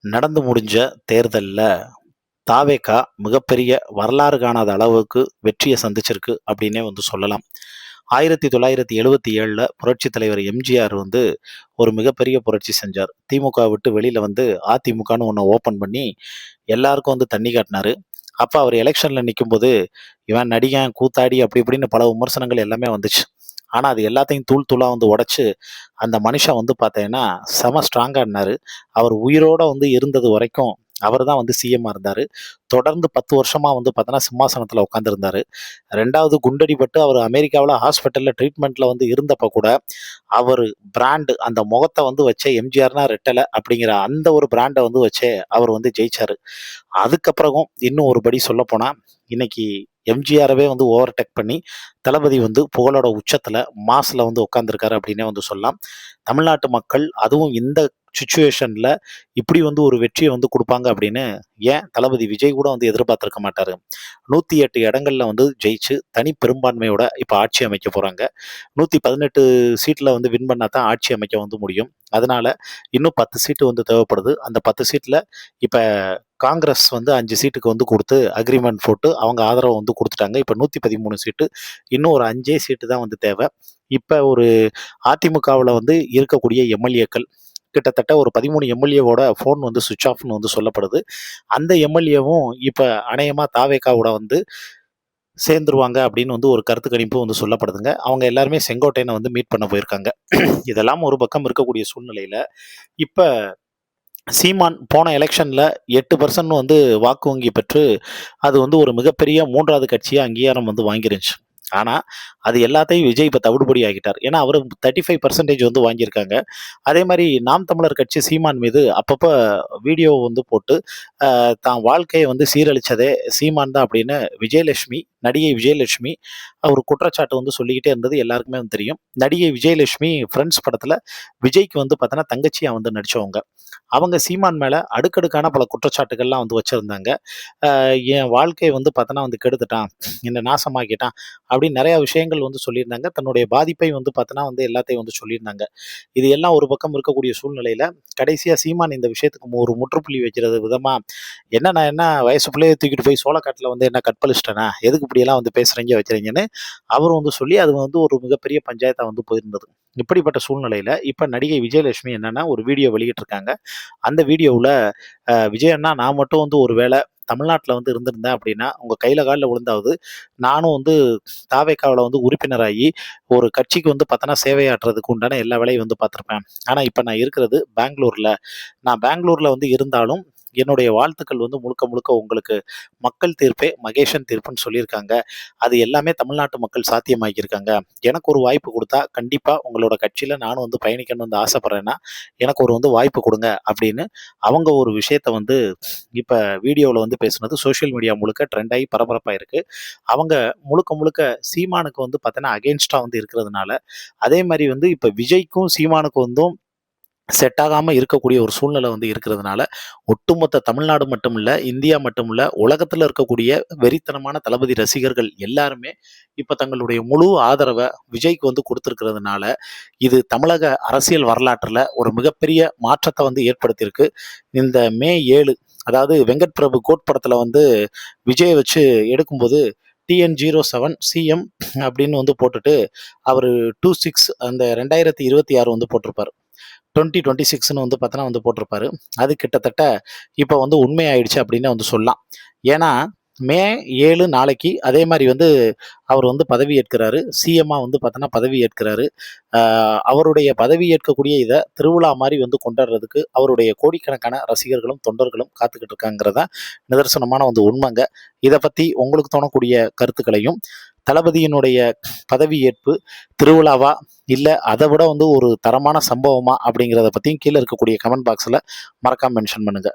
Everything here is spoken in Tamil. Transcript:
நடந்து முடிஞ்ச தேர்தல்ல தாவேகா மிகப்பெரிய வரலாறு காணாத அளவுக்கு வெற்றியை சந்திச்சிருக்கு அப்படின்னே சொல்லலாம். 1977ல புரட்சித் தலைவர் எம்ஜிஆர் ஒரு மிகப்பெரிய புரட்சி செஞ்சார். திமுக விட்டு வெளியில அதிமுகன்னு ஒண்ண ஓப்பன் பண்ணி எல்லாருக்கும் தண்ணி காட்டினாரு. அப்ப அவர் எலெக்ஷன்ல நிக்கும்போது, இவன் நடிகன், கூத்தாடி அப்படி இப்படின்னு பல விமர்சனங்கள் எல்லாமே வந்துச்சு. ஆனா அது எல்லாத்தையும் தூள் தூளா உடைச்சு, அந்த மனுஷன் பார்த்தீங்கன்னா, செம ஸ்ட்ராங்கா இருந்தாரு. அவர் உயிரோட இருந்தது வரைக்கும் அவர் தான் சிஎம்மா இருந்தாரு. தொடர்ந்து 10 வருஷமா பார்த்தோன்னா சிம்மாசனத்துல உட்கார்ந்திருந்தாரு. 2வது குண்டடிபட்டு அவர் அமெரிக்காவுல ஹாஸ்பிட்டல்ல ட்ரீட்மெண்ட்ல இருந்தப்ப கூட, அவரு பிராண்ட் அந்த முகத்த வச்சே எம்ஜிஆர்னா ரெட்டல அப்படிங்கிற அந்த ஒரு பிராண்ட வச்சே அவர் ஜெயிச்சாரு. அதுக்கப்புறமும் இன்னும் ஒரு படி சொல்லப்போனா, இன்னைக்கு எம்ஜிஆரவே ஓவர்டேக் பண்ணி, தளபதி புகழோட உச்சத்துல, மாஸ்ல உட்கார்ந்திருக்காரு அப்படின்னே சொல்லலாம். தமிழ்நாட்டு மக்கள் அதுவும் இந்த சிச்சுவேஷன்ல இப்படி ஒரு வெற்றியை குடுப்பாங்க அப்படின்னு ஏன் தளபதி விஜய் கூட எதிர்பார்த்திருக்க மாட்டாரு. 108 இடங்கள்ல ஜெயிச்சு தனி பெரும்பான்மையோட இப்ப ஆட்சி அமைக்க போறாங்க. 118 சீட்ல வின் பண்ணா தான் ஆட்சி அமைக்க முடியும். அதனால இன்னும் 10 சீட்டு தேவைப்படுது. அந்த 10 சீட்ல இப்ப காங்கிரஸ் 5 சீட்டுக்கு குடுத்து அக்ரீமெண்ட் போட்டு அவங்க ஆதரவு குடுத்துட்டாங்க. இப்ப 113 சீட்டு. இன்னும் ஒரு 5 சீட்டு தான் தேவை. இப்ப ஒரு அதிமுகவுல இருக்கக்கூடிய எம்எல்ஏக்கள் கிட்டத்தட்ட ஒரு 13 எம்எல்ஏவோட ஃபோன் ஸ்விட்ச் ஆஃப்னு சொல்லப்படுது. அந்த எம்எல்ஏவும் இப்ப அநேகமா தாவேகாவோட சேர்ந்துருவாங்க அப்படின்னு ஒரு கருத்து கணிப்பு சொல்லப்படுதுங்க. அவங்க எல்லாருமே செங்கோட்டையனை மீட் பண்ண போயிருக்காங்க. இதெல்லாம் ஒரு பக்கம் இருக்கக்கூடிய சூழ்நிலையில, இப்ப சீமான் போன எலெக்ஷன்ல 8% வாக்கு வங்கி பெற்று, அது ஒரு மிகப்பெரிய 3வது கட்சியா அங்கீகாரம் வாங்கிருந்துச்சு. ஆனா, அது எல்லாத்தையும் விஜய் இப்ப தவிடுபொடி ஆக்கிட்டார். ஏன்னா, அவரு 35% வாங்கியிருக்காங்க. அதே மாரி நாம் தமிழர் கட்சி சீமான் மீது அப்பப்ப வீடியோ போட்டு, தான் வாழ்க்கைய சீரழிச்சதே சீமான் தான் அப்படின்னு விஜயலட்சுமி, நடிகை விஜயலட்சுமி ஒரு குற்றச்சாட்டு சொல்லிக்கிட்டே இருந்தது எல்லாருக்குமே தெரியும். நடிகை விஜயலட்சுமி ஃப்ரெண்ட்ஸ் படத்துல விஜய்க்கு பார்த்தோன்னா தங்கச்சியா நடிச்சவங்க. அவங்க சீமான் மேல அடுக்கடுக்கான பல குற்றச்சாட்டுகள்லாம் வச்சிருந்தாங்க. என் வாழ்க்கைய பார்த்தோன்னா கெடுத்துட்டான், என்ன நாசமாக்கிட்டான் அப்படின்னு நிறைய விஷயங்கள் சொல்லியிருந்தாங்க. தன்னுடைய பாதிப்பை பார்த்தோன்னா எல்லாத்தையும் சொல்லியிருந்தாங்க. இது எல்லாம் ஒரு பக்கம் இருக்கக்கூடிய சூழ்நிலையில, கடைசியா சீமான் இந்த விஷயத்துக்கு ஒரு முற்றுப்புள்ளி வைக்கிறது விதமா, என்ன நான் என்ன வயசு பிள்ளைய தூக்கிட்டு போய் சோளக்காட்டுல என்ன கற்பழிச்சிட்டேனா? எதுக்கு இப்படியெல்லாம் பேசுறீங்க, வைக்கிறீங்கன்னு அவரும் சொல்லி அது ஒரு மிகப்பெரிய பஞ்சாயத்தா போயிருந்தது. இப்படிப்பட்ட சூழ்நிலையில இப்ப நடிகை விஜயலட்சுமி என்னன்னா ஒரு வீடியோ வெளியிட்டிருக்காங்க. அந்த வீடியோவுல விஜய் அண்ணா, நான் மட்டும் ஒரு வேளை தமிழ்நாட்டுல இருந்திருந்தேன் அப்படின்னா, உங்க கையில கால்ல விழுந்தாவது நானும் தாவேக்காவுல உறுப்பினராகி ஒரு கட்சிக்கு பார்த்தோன்னா சேவையாற்றுறதுக்கு உண்டான எல்லா வேலையும் பார்த்திருப்பேன். ஆனா இப்ப நான் இருக்கிறது பெங்களூர்ல. நான் பெங்களூர்ல இருந்தாலும் என்னுடைய வாழ்த்துக்கள் முழுக்க முழுக்க உங்களுக்கு. மக்கள் தீர்ப்பே மகேஷன் தீர்ப்புன்னு சொல்லியிருக்காங்க. அது எல்லாமே தமிழ்நாட்டு மக்கள் சாத்தியமாக்கியிருக்காங்க. எனக்கு ஒரு வாய்ப்பு கொடுத்தா கண்டிப்பா உங்களோட கட்சியில நானும் பயணிக்கணும்னு ஆசைப்படுறேன்னா, எனக்கு ஒரு வாய்ப்பு கொடுங்க அப்படின்னு அவங்க ஒரு விஷயத்த இப்ப வீடியோவில் பேசுனது சோஷியல் மீடியா முழுக்க ட்ரெண்ட் ஆகி பரபரப்பா இருக்கு. அவங்க முழுக்க முழுக்க சீமானுக்கு பார்த்தீங்கன்னா அகேன்ஸ்டா இருக்கிறதுனால, அதே மாதிரி இப்ப விஜய்க்கும் சீமானுக்கும் செட் ஆகாம இருக்கக்கூடிய ஒரு சூழ்நிலை இருக்கிறதுனால, ஒட்டுமொத்த தமிழ்நாடு மட்டும் இல்ல, இந்தியா மட்டும் இல்ல, உலகத்துல இருக்கக்கூடிய வெறித்தனமான தளபதி ரசிகர்கள் எல்லாருமே இப்ப தங்களுடைய முழு ஆதரவ விஜய்க்கு குடுத்திருக்கிறதுனால, இது தமிழக அரசியல் வரலாற்றுல ஒரு மிகப்பெரிய மாற்றத்த ஏற்படுத்தியிருக்கு. இந்த மே 7, அதாவது வெங்கட் பிரபு கோட் படத்துல விஜய வச்சு எடுக்கும்போது TN07 CM அப்படின்னு போட்டுட்டு, அவரு 26 அந்த 2026 போட்டிருப்பாரு. 2026ன்னு பார்த்தோன்னா போட்டிருப்பாரு. அது கிட்டத்தட்ட இப்ப உண்மையாயிடுச்சு அப்படின்னு சொல்லலாம். ஏன்னா, மே 7 நாளைக்கு அதே மாரி அவர் பதவி ஏற்கிறாரு. சிஎம்மா பார்த்தோன்னா பதவி ஏற்கிறாரு. அவருடைய பதவி ஏற்கக்கூடிய இத திருவிழா மாரி கொண்டாடுறதுக்கு அவருடைய கோடிக்கணக்கான ரசிகர்களும், தொண்டர்களும் காத்துக்கிட்டு இருக்காங்கிறது தான் நிதர்சனமான உண்மைங்க. இத பத்தி உங்களுக்கு தோணக்கூடிய கருத்துக்களையும், தளபதியினுடைய பதவியேற்பு திருவிழாவா? இல்ல அத விட ஒரு தரமான சம்பவமா? அப்படிங்கிறத பத்தியும் கீழ இருக்கக்கூடிய கமெண்ட் பாக்ஸ்ல மறக்காம மென்ஷன் பண்ணுங்க.